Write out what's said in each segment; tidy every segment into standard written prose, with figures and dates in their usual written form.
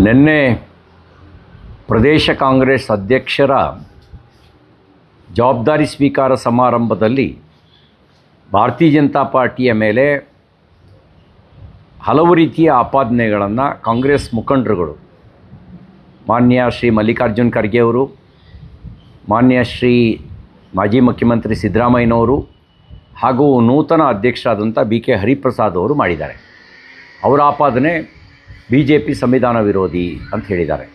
ನಿನ್ನೆ ಪ್ರದೇಶ ಕಾಂಗ್ರೆಸ್ ಅಧ್ಯಕ್ಷರ ಜವಾಬ್ದಾರಿ ಸ್ವೀಕಾರ ಸಮಾರಂಭದಲ್ಲಿ ಭಾರತೀಯ ಜನತಾ ಪಾರ್ಟಿಯ ಮೇಲೆ ಹಲವು ರೀತಿಯ ಆಪಾದನೆಗಳನ್ನು ಕಾಂಗ್ರೆಸ್ ಮುಖಂಡರುಗಳು, ಮಾನ್ಯ ಶ್ರೀ ಮಲ್ಲಿಕಾರ್ಜುನ್ ಖರ್ಗೆ ಅವರು, ಮಾನ್ಯ ಶ್ರೀ ಮಾಜಿ ಮುಖ್ಯಮಂತ್ರಿ ಸಿದ್ದರಾಮಯ್ಯನವರು ಹಾಗೂ ನೂತನ ಅಧ್ಯಕ್ಷರಾದಂಥ BK ಹರಿಪ್ರಸಾದ್ ಅವರು ಮಾಡಿದ್ದಾರೆ. ಅವರ ಆಪಾದನೆ BJP ಸಂವಿಧಾನ ವಿರೋಧಿ ಅಂತ ಹೇಳಿದ್ದಾರೆ.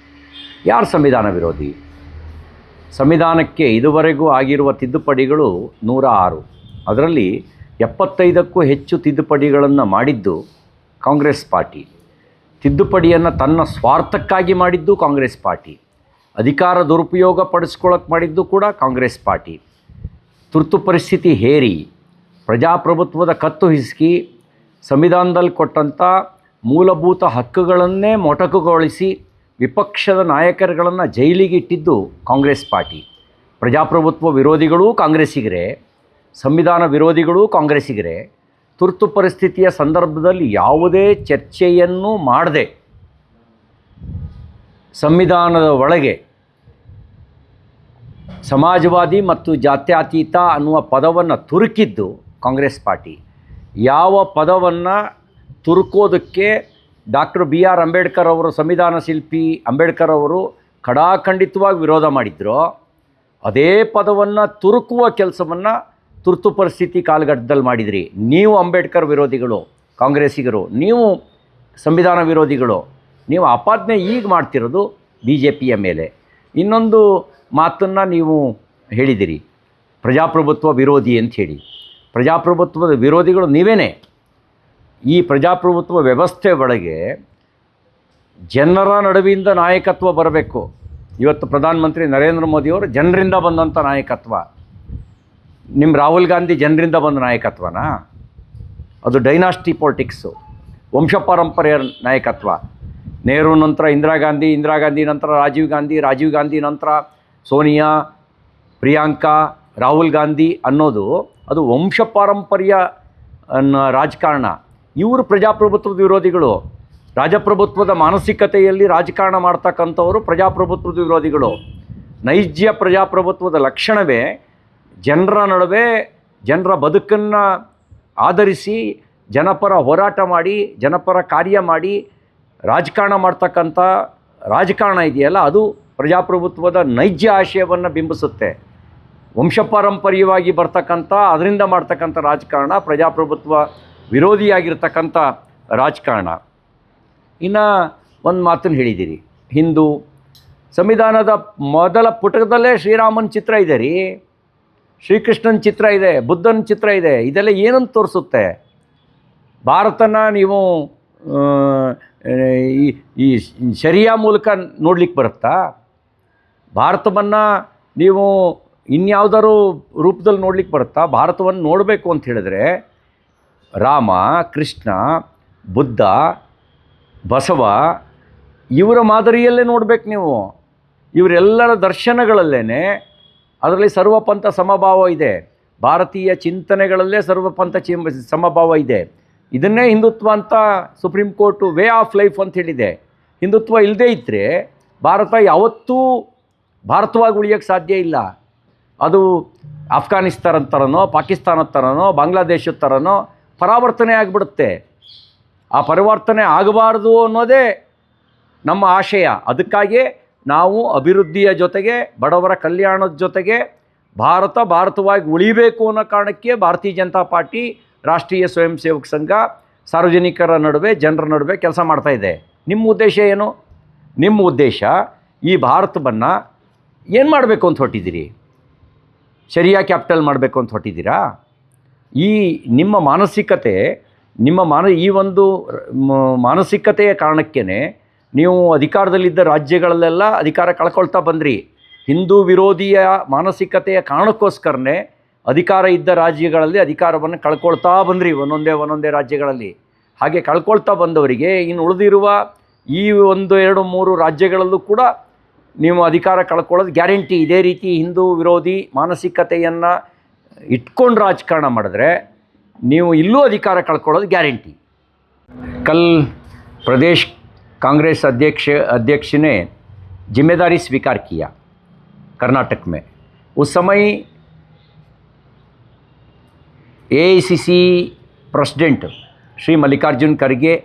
ಯಾರು ಸಂವಿಧಾನ ವಿರೋಧಿ? ಸಂವಿಧಾನಕ್ಕೆ ಇದುವರೆಗೂ ಆಗಿರುವ ತಿದ್ದುಪಡಿಗಳು 106. ಅದರಲ್ಲಿ 75ಕ್ಕೂ ಹೆಚ್ಚು ತಿದ್ದುಪಡಿಗಳನ್ನು ಮಾಡಿದ್ದು ಕಾಂಗ್ರೆಸ್ ಪಾರ್ಟಿ. ತಿದ್ದುಪಡಿಯನ್ನು ತನ್ನ ಸ್ವಾರ್ಥಕ್ಕಾಗಿ ಮಾಡಿದ್ದು ಕಾಂಗ್ರೆಸ್ ಪಾರ್ಟಿ. ಅಧಿಕಾರ ದುರುಪಯೋಗ ಪಡಿಸ್ಕೊಳ್ಳೋಕೆ ಮಾಡಿದ್ದು ಕೂಡ ಕಾಂಗ್ರೆಸ್ ಪಾರ್ಟಿ. ತುರ್ತು ಪರಿಸ್ಥಿತಿ ಹೇರಿ ಪ್ರಜಾಪ್ರಭುತ್ವದ ಕತ್ತು ಹಿಸುಕಿ ಸಂವಿಧಾನದಲ್ಲಿ ಕೊಟ್ಟಂಥ ಮೂಲಭೂತ ಹಕ್ಕುಗಳನ್ನೇ ಮೊಟಕುಗೊಳಿಸಿ ವಿಪಕ್ಷದ ನಾಯಕರುಗಳನ್ನು ಜೈಲಿಗೆ ಇಟ್ಟಿದ್ದು ಕಾಂಗ್ರೆಸ್ ಪಾರ್ಟಿ. ಪ್ರಜಾಪ್ರಭುತ್ವ ವಿರೋಧಿಗಳೂ ಕಾಂಗ್ರೆಸ್ಸಿಗರೇ, ಸಂವಿಧಾನ ವಿರೋಧಿಗಳೂ ಕಾಂಗ್ರೆಸ್ಸಿಗರೇ. ತುರ್ತು ಪರಿಸ್ಥಿತಿಯ ಸಂದರ್ಭದಲ್ಲಿ ಯಾವುದೇ ಚರ್ಚೆಯನ್ನು ಮಾಡದೆ ಸಂವಿಧಾನದ ಒಳಗೆ ಸಮಾಜವಾದಿ ಮತ್ತು ಜಾತ್ಯತೀತ ಅನ್ನುವ ಪದವನ್ನು ತುರುಕಿದ್ದು ಕಾಂಗ್ರೆಸ್ ಪಾರ್ಟಿ. ಯಾವ ಪದವನ್ನು ತುರುಕೋದಕ್ಕೆ ಡಾಕ್ಟರ್ BR ಅಂಬೇಡ್ಕರ್ ಅವರು, ಸಂವಿಧಾನ ಶಿಲ್ಪಿ ಅಂಬೇಡ್ಕರ್ ಅವರು ಖಡಾಖಂಡಿತವಾಗಿ ವಿರೋಧ ಮಾಡಿದ್ರು, ಅದೇ ಪದವನ್ನು ತುರುಕುವ ಕೆಲಸವನ್ನು ತುರ್ತು ಪರಿಸ್ಥಿತಿ ಕಾಲಘಟ್ಟದಲ್ಲಿ ಮಾಡಿದ್ರಿ. ನೀವು ಅಂಬೇಡ್ಕರ್ ವಿರೋಧಿಗಳು, ಕಾಂಗ್ರೆಸ್ಸಿಗರು, ನೀವು ಸಂವಿಧಾನ ವಿರೋಧಿಗಳು. ನೀವು ಆಪಾದನೆ ಈಗ ಮಾಡ್ತಿರೋದು BJPಯ ಮೇಲೆ. ಇನ್ನೊಂದು ಮಾತನ್ನು ನೀವು ಹೇಳಿದಿರಿ, ಪ್ರಜಾಪ್ರಭುತ್ವ ವಿರೋಧಿ ಅಂತ ಹೇಳಿ. ಪ್ರಜಾಪ್ರಭುತ್ವದ ವಿರೋಧಿಗಳು ನೀವೇನೇ. ಈ ಪ್ರಜಾಪ್ರಭುತ್ವ ವ್ಯವಸ್ಥೆ ಒಳಗೆ ಜನರ ನಡುವಿಂದ ನಾಯಕತ್ವ ಬರಬೇಕು. ಇವತ್ತು ಪ್ರಧಾನಮಂತ್ರಿ ನರೇಂದ್ರ ಮೋದಿಯವರು ಜನರಿಂದ ಬಂದಂಥ ನಾಯಕತ್ವ. ನಿಮ್ಮ ರಾಹುಲ್ ಗಾಂಧಿ ಜನರಿಂದ ಬಂದ ನಾಯಕತ್ವನಾ? ಅದು ಡೈನಾಸ್ಟಿ ಪಾಲಿಟಿಕ್ಸು, ವಂಶಪಾರಂಪರ್ಯ ನಾಯಕತ್ವ. ನೆಹರು ನಂತರ ಇಂದಿರಾ ಗಾಂಧಿ ನಂತರ ರಾಜೀವ್ ಗಾಂಧಿ ನಂತರ ಸೋನಿಯಾ, ಪ್ರಿಯಾಂಕಾ, ರಾಹುಲ್ ಗಾಂಧಿ ಅನ್ನೋದು ಅದು ವಂಶಪಾರಂಪರ್ಯ ರಾಜಕಾರಣ. ಇವರು ಪ್ರಜಾಪ್ರಭುತ್ವದ ವಿರೋಧಿಗಳು. ರಾಜಪ್ರಭುತ್ವದ ಮಾನಸಿಕತೆಯಲ್ಲಿ ರಾಜಕಾರಣ ಮಾಡ್ತಕ್ಕಂಥವರು ಪ್ರಜಾಪ್ರಭುತ್ವದ ವಿರೋಧಿಗಳು. ನೈಜ ಪ್ರಜಾಪ್ರಭುತ್ವದ ಲಕ್ಷಣವೇ ಜನರ ನಡುವೆ ಜನರ ಬದುಕನ್ನು ಆಧರಿಸಿ ಜನಪರ ಹೋರಾಟ ಮಾಡಿ, ಜನಪರ ಕಾರ್ಯ ಮಾಡಿ ರಾಜಕಾರಣ ಮಾಡ್ತಕ್ಕಂಥ ರಾಜಕಾರಣ ಇದೆಯಲ್ಲ, ಅದು ಪ್ರಜಾಪ್ರಭುತ್ವದ ನೈಜ ಆಶಯವನ್ನು ಬಿಂಬಿಸುತ್ತೆ. ವಂಶಪಾರಂಪರ್ಯವಾಗಿ ಬರ್ತಕ್ಕಂಥ ಅದರಿಂದ ಮಾಡ್ತಕ್ಕಂಥ ರಾಜಕಾರಣ ಪ್ರಜಾಪ್ರಭುತ್ವ ವಿರೋಧಿಯಾಗಿರ್ತಕ್ಕಂಥ ರಾಜಕಾರಣ. ಇನ್ನು ಒಂದು ಮಾತನ್ನು ಹೇಳಿದ್ದೀರಿ, ಹಿಂದೂ ಸಂವಿಧಾನದ ಮೊದಲ ಪುಟದಲ್ಲೇ ಶ್ರೀರಾಮನ ಚಿತ್ರ ಇದೆ ರೀ, ಶ್ರೀಕೃಷ್ಣನ ಚಿತ್ರ ಇದೆ, ಬುದ್ಧನ ಚಿತ್ರ ಇದೆ. ಇದೆಲ್ಲ ಏನಂತ ತೋರಿಸುತ್ತೆ? ಭಾರತನ ನೀವು ಈ ಶರಿಯಾ ಮೂಲಕ ನೋಡ್ಲಿಕ್ಕೆ ಬರುತ್ತಾ? ಭಾರತವನ್ನು ನೀವು ಇನ್ಯಾವುದಾದ್ರು ರೂಪದಲ್ಲಿ ನೋಡ್ಲಿಕ್ಕೆ ಬರುತ್ತಾ? ಭಾರತವನ್ನು ನೋಡಬೇಕು ಅಂತ ಹೇಳಿದ್ರೆ ರಾಮ, ಕೃಷ್ಣ, ಬುದ್ಧ, ಬಸವ ಇವರ ಮಾದರಿಯಲ್ಲೇ ನೋಡಬೇಕು ನೀವು. ಇವರೆಲ್ಲರ ದರ್ಶನಗಳಲ್ಲೇ ಅದರಲ್ಲಿ ಸರ್ವಪಂಥ ಸಮಭಾವ ಇದೆ. ಭಾರತೀಯ ಚಿಂತನೆಗಳಲ್ಲೇ ಸರ್ವಪಂಥ ಸಮಭಾವ ಇದೆ. ಇದನ್ನೇ ಹಿಂದುತ್ವ ಅಂತ supreme court way of life ಅಂತ ಹೇಳಿದೆ. ಹಿಂದುತ್ವ ಇಲ್ಲದೇ ಇದ್ದರೆ ಭಾರತ ಯಾವತ್ತೂ ಭಾರತವಾಗಿ ಉಳಿಯೋಕ್ಕೆ ಸಾಧ್ಯ ಇಲ್ಲ. ಅದು ಅಫ್ಘಾನಿಸ್ತಾನದ ಥರನೋ, ಪಾಕಿಸ್ತಾನದ ಥರನೋ, ಬಾಂಗ್ಲಾದೇಶದ ಥರನೋ ಪರಾವರ್ತನೆ ಆಗಿಬಿಡುತ್ತೆ. ಆ ಪರಿವರ್ತನೆ ಆಗಬಾರ್ದು ಅನ್ನೋದೇ ನಮ್ಮ ಆಶಯ. ಅದಕ್ಕಾಗಿ ನಾವು ಅಭಿವೃದ್ಧಿಯ ಜೊತೆಗೆ ಬಡವರ ಕಲ್ಯಾಣದ ಜೊತೆಗೆ ಭಾರತವಾಗಿ ಉಳಿಬೇಕು ಅನ್ನೋ ಕಾರಣಕ್ಕೆ ಭಾರತೀಯ ಜನತಾ ಪಾರ್ಟಿ, ರಾಷ್ಟ್ರೀಯ ಸ್ವಯಂ ಸೇವಕ ಸಂಘ ಸಾರ್ವಜನಿಕರ ನಡುವೆ, ಜನರ ನಡುವೆ ಕೆಲಸ ಮಾಡ್ತಾಯಿದೆ. ನಿಮ್ಮ ಉದ್ದೇಶ ಏನು? ನಿಮ್ಮ ಉದ್ದೇಶ ಈ ಭಾರತವನ್ನು ಏನು ಮಾಡಬೇಕು ಅಂತ ಹೊರಟಿದ್ದೀರಿ? ಶರಿಯಾ ಕ್ಯಾಪಿಟಲ್ ಮಾಡಬೇಕು ಅಂತ ಹೊರಟಿದ್ದೀರಾ? ಈ ನಿಮ್ಮ ಮಾನಸಿಕತೆ, ಈ ಒಂದು ಮಾನಸಿಕತೆಯ ಕಾರಣಕ್ಕೇ ನೀವು ಅಧಿಕಾರದಲ್ಲಿದ್ದ ರಾಜ್ಯಗಳಲ್ಲೆಲ್ಲ ಅಧಿಕಾರ ಕಳ್ಕೊಳ್ತಾ ಬಂದ್ರಿ. ಹಿಂದೂ ವಿರೋಧಿಯ ಮಾನಸಿಕತೆಯ ಕಾರಣಕ್ಕೋಸ್ಕರನೇ ಅಧಿಕಾರ ಇದ್ದ ರಾಜ್ಯಗಳಲ್ಲಿ ಅಧಿಕಾರವನ್ನು ಕಳ್ಕೊಳ್ತಾ ಬಂದ್ರಿ, ಒಂದೊಂದೇ ರಾಜ್ಯಗಳಲ್ಲಿ. ಹಾಗೆ ಕಳ್ಕೊಳ್ತಾ ಬಂದವರಿಗೆ ಇನ್ನು ಉಳಿದಿರುವ ಈ 1, 2, 3 ರಾಜ್ಯಗಳಲ್ಲೂ ಕೂಡ ನೀವು ಅಧಿಕಾರ ಕಳ್ಕೊಳ್ಳೋದು ಗ್ಯಾರಂಟಿ. ಇದೇ ರೀತಿ ಹಿಂದೂ ವಿರೋಧಿ ಮಾನಸಿಕತೆಯನ್ನು ಇಟ್ಕೊಂಡು ರಾಜಕಾರಣ ಮಾಡಿದ್ರೆ ನೀವು ಇಲ್ಲೂ ಅಧಿಕಾರ ಕಳ್ಕೊಳ್ಳೋದು ಗ್ಯಾರಂಟಿ. प्रदेश कांग्रेस अध्यक्ष ने जिम्मेदारी स्वीकार किया कर्नाटक में। उस समय एआईसीसी प्रेसिडेंट श्री मल्लिकार्जुन खड़गे,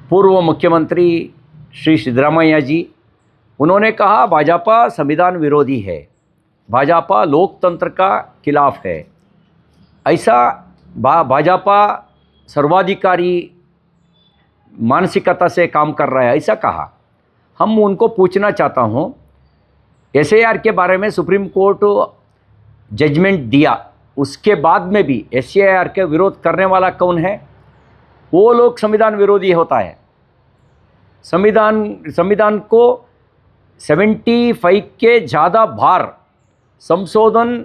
पूर्व मुख्यमंत्री श्री सिद्धरामैया जी, उन्होंने कहा भाजपा संविधान विरोधी है, भाजपा लोकतंत्र का खिलाफ है, ऐसा भाजपा सर्वाधिकारी मानसिकता से काम कर रहा है, ऐसा कहा। हम उनको पूछना चाहता हूँ, एसआईआर के बारे में सुप्रीम कोर्ट जजमेंट दिया, उसके बाद में भी एसआईआर के विरोध करने वाला कौन है? वो लोग संविधान विरोधी होता है। संविधान को 75 के ज़्यादा बार संशोधन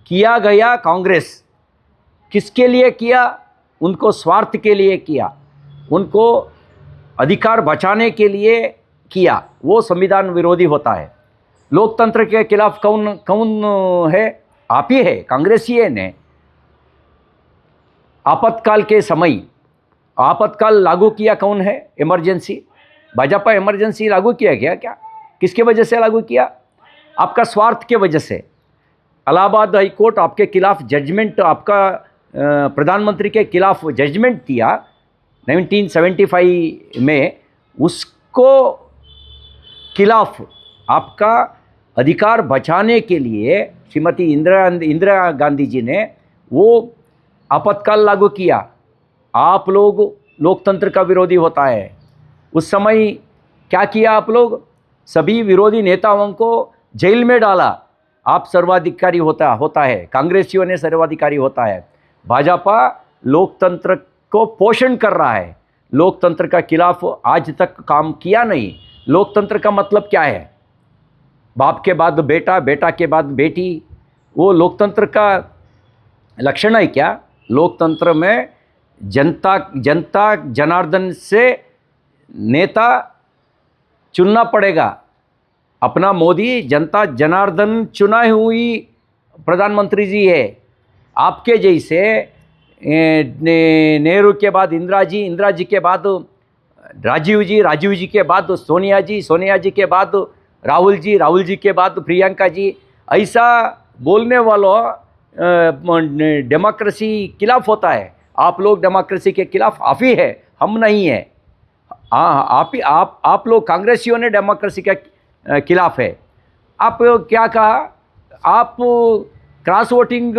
किया गया। कांग्रेस किसके लिए किया? उनको स्वार्थ के लिए किया, उनको अधिकार बचाने के लिए किया। वो संविधान विरोधी होता है। लोकतंत्र के खिलाफ कौन है? आप ही है, कांग्रेस ही है ने। आपातकाल के समय आपातकाल लागू किया कौन है? इमरजेंसी। भाजपा इमरजेंसी लागू किया गया क्या? किसके वजह से लागू किया? आपका स्वार्थ के वजह से। इलाहाबाद हाई कोर्ट आपके खिलाफ जजमेंट, आपका प्रधानमंत्री के खिलाफ जजमेंट दिया 1975 में, उसको खिलाफ आपका अधिकार बचाने के लिए श्रीमती इंदिरा गांधी जी ने वो आपातकाल लागू किया। आप लोग लोकतंत्र का विरोधी होता है। उस समय क्या किया आप लोग? सभी विरोधी नेताओं को जेल में डाला। आप सर्वाधिकारी होता है, कांग्रेसियों ने सर्वाधिकारी होता है। भाजपा लोकतंत्र को पोषण कर रहा है, लोकतंत्र का खिलाफ आज तक काम किया नहीं। लोकतंत्र का मतलब क्या है? बाप के बाद बेटा, बेटा के बाद बेटी, वो लोकतंत्र का लक्षण है क्या? लोकतंत्र में जनता जनार्दन से नेता चुनना पड़ेगा। अपना मोदी जनता जनार्दन चुना हुई प्रधानमंत्री जी है। आपके जैसे नेहरू के बाद इंदिरा जी के बाद राजीव जी के बाद सोनिया जी के बाद राहुल जी के बाद प्रियंका जी, ऐसा बोलने वालों डेमोक्रेसी खिलाफ होता है। आप लोग डेमोक्रेसी के खिलाफ आप ही है, हम नहीं है। आप लोग कांग्रेसियों ने डेमोक्रेसी के खिलाफ है। आप क्या कहा? आप क्रॉस वोटिंग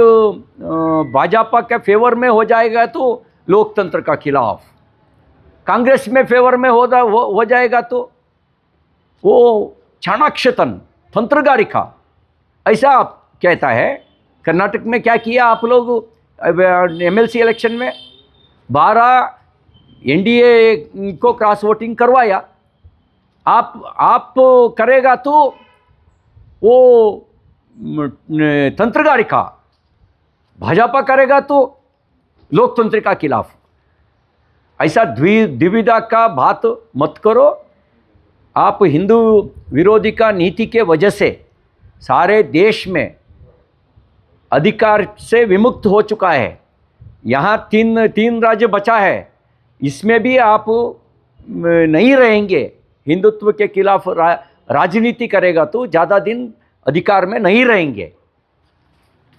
भाजपा के फेवर में हो जाएगा तो लोकतंत्र का खिलाफ, कांग्रेस में फेवर में हो जाएगा तो वो चाणक्यतन तंत्रगारिका, ऐसा आप कहता है। कर्नाटक में क्या किया आप लोग? एमएलसी इलेक्शन में 12 एनडीए को क्रॉस वोटिंग करवाया। आप करेगा तो वो तंत्रगारिका, भाजपा करेगा तो लोकतंत्र का खिलाफ। ऐसा द्विविधा का बात मत करो। आप हिंदू विरोधी का नीति के वजह से सारे देश में अधिकार से विमुक्त हो चुका है। यहाँ तीन राज्य बचा है, इसमें भी आप नहीं रहेंगे। हिंदुत्व के खिलाफ राजनीति करेगा तो ज़्यादा दिन अधिकार में नहीं रहेंगे।